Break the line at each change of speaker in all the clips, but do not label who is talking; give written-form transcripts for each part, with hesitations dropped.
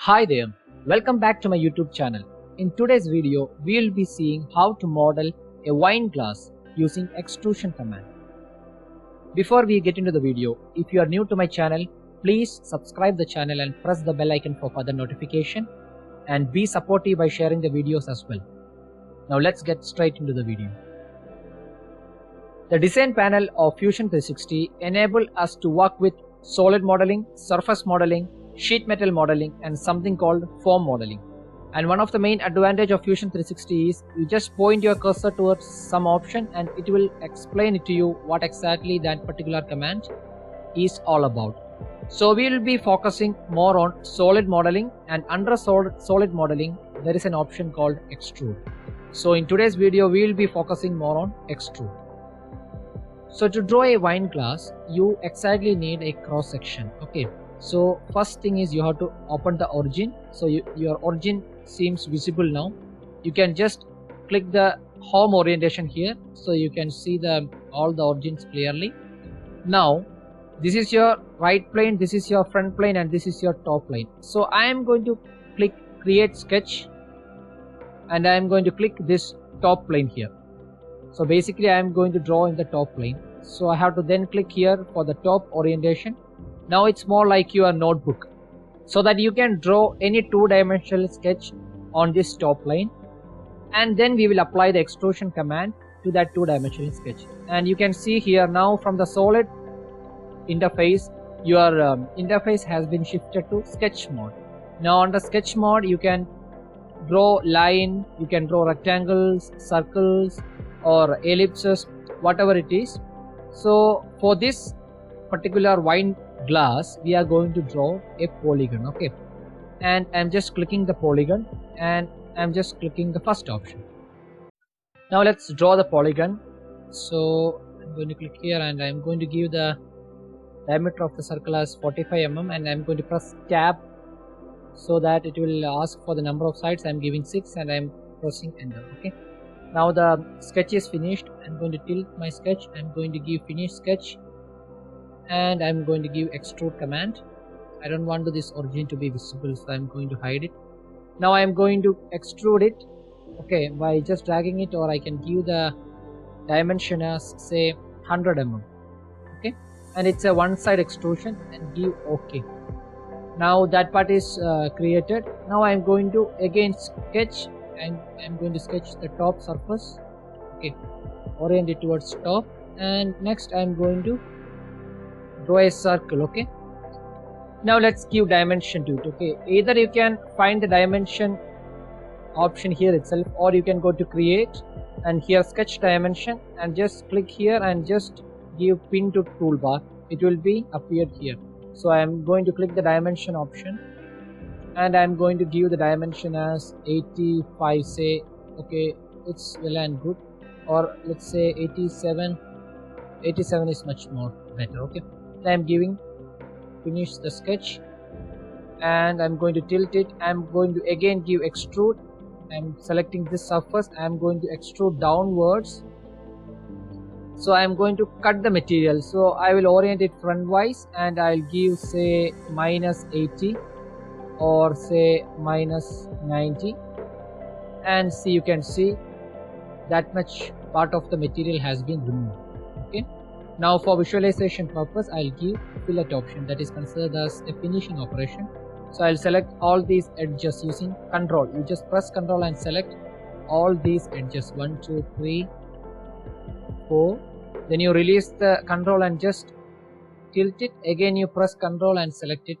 Hi there, welcome back to my YouTube channel. In today's video, we will be seeing how to model a wine glass using extrusion command. Before we get into the video, if you are new to my channel, please subscribe the channel and press the bell icon for further notification, and be supportive by sharing the videos as well. Now let's get straight into the video. The design panel of Fusion 360 enable us to work with solid modeling, surface modeling, sheet metal modeling, and something called form modeling. And one of the main advantage of Fusion 360 is you just point your cursor towards some option and it will explain it to you what exactly that particular command is all about. So we will be focusing more on solid modeling, and under solid modeling there is an option called extrude. So in today's video we will be focusing more on extrude. So to draw a wine glass, you exactly need a cross section. Okay, so first thing is you have to open the origin. So your origin seems visible now. You can just click the home orientation here, so you can see all the origins clearly. Now this is your right plane, this is your front plane, and this is your top plane. So I am going to click create sketch, and I am going to click this top plane here. So basically I am going to draw in the top plane. So I have to then click here for the top orientation. Now it's more like your notebook, so that you can draw any two-dimensional sketch on this top plane, and then we will apply the extrusion command to that two-dimensional sketch. And you can see here now from the solid interface, your interface has been shifted to sketch mode. Now under sketch mode you can draw line, you can draw rectangles, circles, or ellipses, whatever it is. So for this particular wine glass we are going to draw a polygon. Okay, and I'm just clicking the polygon, and I'm just clicking the first option. Now let's draw the polygon. So I'm going to click here, and I'm going to give the diameter of the circle as 45 mm, and I'm going to press tab so that it will ask for the number of sides. I'm giving 6 and I'm pressing enter. Okay, now the sketch is finished. I'm going to tilt my sketch. I'm going to give finish sketch, and I'm going to give extrude command. I don't want this origin to be visible, so I'm going to hide it. Now I'm going to extrude it, okay, by just dragging it, or I can give the dimension as say 100 mm. Okay, and it's a one side extrusion, and give OK. Now that part is created. Now I'm going to again sketch, and I'm going to sketch the top surface. Okay, orient it towards top, and next I'm going to draw a circle. Okay, now let's give dimension to it. Okay, either you can find the dimension option here itself, or you can go to create and here sketch dimension, and just click here and just give pin to toolbar. It will be appeared here. So I am going to click the dimension option, and I am going to give the dimension as 85, say. Okay, it's well and good, or let's say 87 is much more better. Okay, I am giving finish the sketch, and I'm going to tilt it. I'm going to again give extrude. I'm selecting this surface. I'm going to extrude downwards. So I'm going to cut the material. So I will orient it front wise, and I'll give say -80 or say -90, and see, you can see that much part of the material has been removed. Okay, now for visualization purpose I'll give fillet option, that is considered as a finishing operation. So I'll select all these edges using control. You just press control and select all these edges, 1 2 3 4. Then you release the control and just tilt it. Again you press control and select it.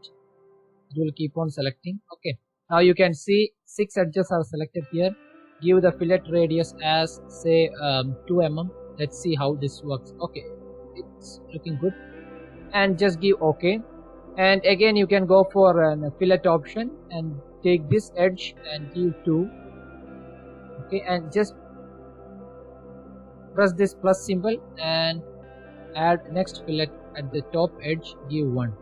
It will keep on selecting. Okay, now you can see 6 edges are selected here. Give the fillet radius as say 2 mm. Let's see how this works. Okay, it's looking good, and just give OK. And again you can go for a fillet option and take this edge and give 2. Okay, and just press this plus symbol and add next fillet at the top edge, give 1.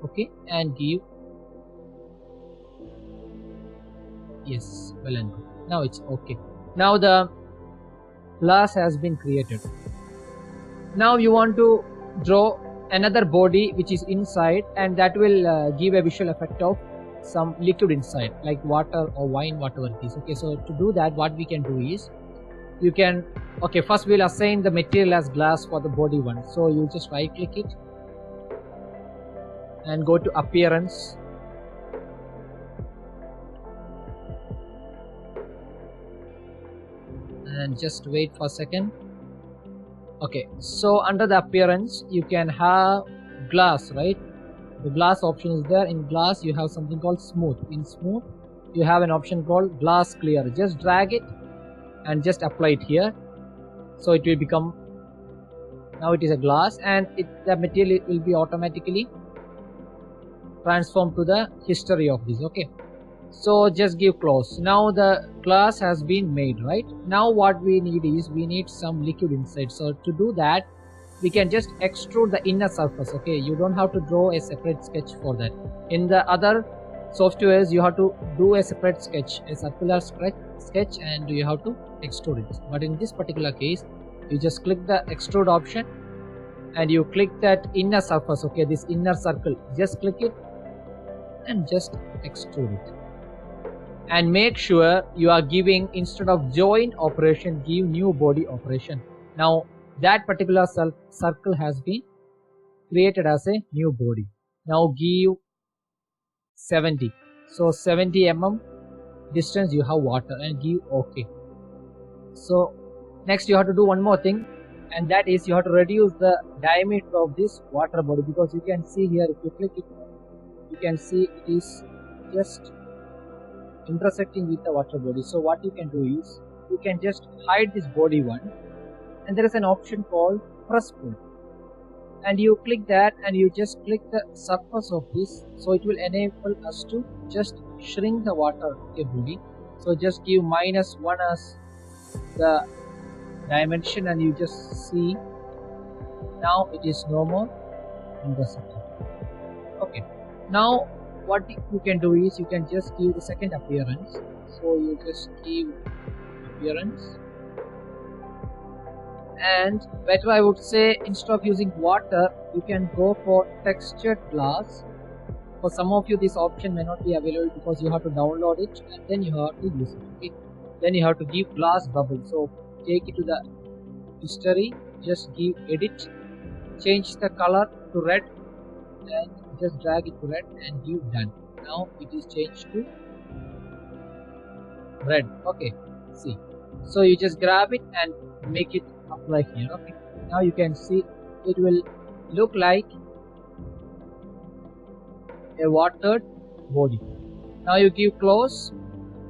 Okay, and give yes, well and good. Now it's okay. Now the glass has been created. Now you want to draw another body which is inside, and that will give a visual effect of some liquid inside, like water or wine, whatever it is. Okay, so to do that, what we can do is, you can, okay, first we'll assign the material as glass for the body one. So you just right click it and go to appearance, and just wait for a second. Okay, so under the appearance you can have glass, right? The glass option is there. In glass you have something called smooth. In smooth you have an option called glass clear. Just drag it and just apply it here, so it will become, now it is a glass, and the material will be automatically transformed to the history of this. Okay, so just give close. Now the glass has been made, right? Now what we need is, we need some liquid inside. So to do that, we can just extrude the inner surface. Okay, you don't have to draw a separate sketch for that. In the other softwares you have to do a separate sketch, a circular sketch, and you have to extrude it. But in this particular case, you just click the extrude option and you click that inner surface. Okay, this inner circle, just click it and just extrude it. And make sure you are giving, instead of join operation, give new body operation. Now that particular circle has been created as a new body. Now give 70, so 70 mm distance you have water, and give OK. So next you have to do one more thing, and that is you have to reduce the diameter of this water body, because you can see here, if you click it, you can see it is just intersecting with the water body. So what you can do is, you can just hide this body one, and there is an option called press pull, and you click that and you just click the surface of this, so it will enable us to just shrink the water body. So just give -1 as the dimension, and you just see now it is no more intersecting. Okay, now what you can do is, you can just give the second appearance. So you just give appearance, and better I would say, instead of using water, you can go for textured glass. For some of you this option may not be available, because you have to download it and then you have to use it. Okay, then you have to give glass bubble. So take it to the history, just give edit, change the color to red, and just drag it to red and give done. Now it is changed to red. Okay, see, so you just grab it and make it apply here. Okay, now you can see it will look like a watered body. Now you give close,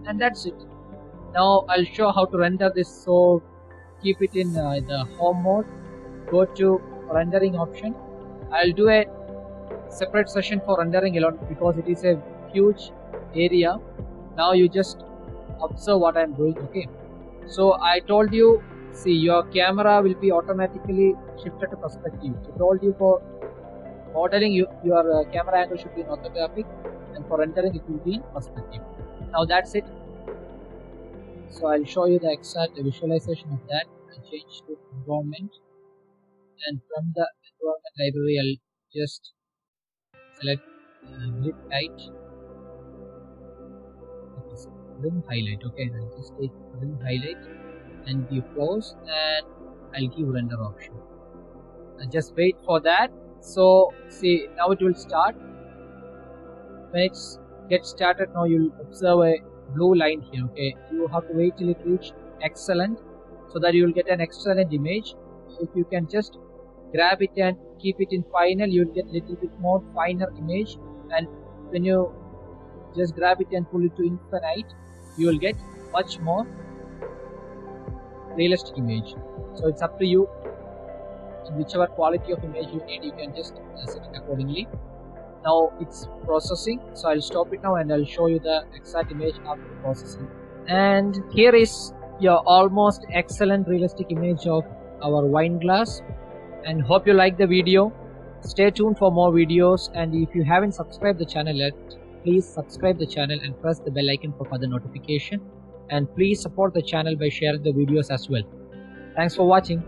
and that's it. Now I'll show how to render this. So keep it in the home mode, go to rendering option. I'll do a separate session for rendering alone, because it is a huge area. Now you just observe what I'm doing. Okay, so I told you, see, your camera will be automatically shifted to perspective. I told you for modeling, your camera angle should be in orthographic, and for rendering it will be in perspective. Now that's it. So I'll show you the exact visualization of that. I'll change to environment, and from the environment library I'll just select grid light, rim highlight. Okay, I'll just take rim highlight and give close, and I'll give render option, and just wait for that. So see, now it will start. When it gets started, now you'll observe a blue line here. Okay, you have to wait till it reach excellent, so that you will get an excellent image. If you can just grab it and keep it in final, you will get little bit more finer image, and when you just grab it and pull it to infinite, you will get much more realistic image. So it's up to you, and whichever quality of image you need, you can just set it accordingly. Now it's processing, so I'll stop it now and I'll show you the exact image after processing. And here is your almost excellent realistic image of our wine glass, and hope you like the video. Stay tuned for more videos, and if you haven't subscribed the channel yet, please subscribe the channel and press the bell icon for further notification, and please support the channel by sharing the videos as well. Thanks for watching.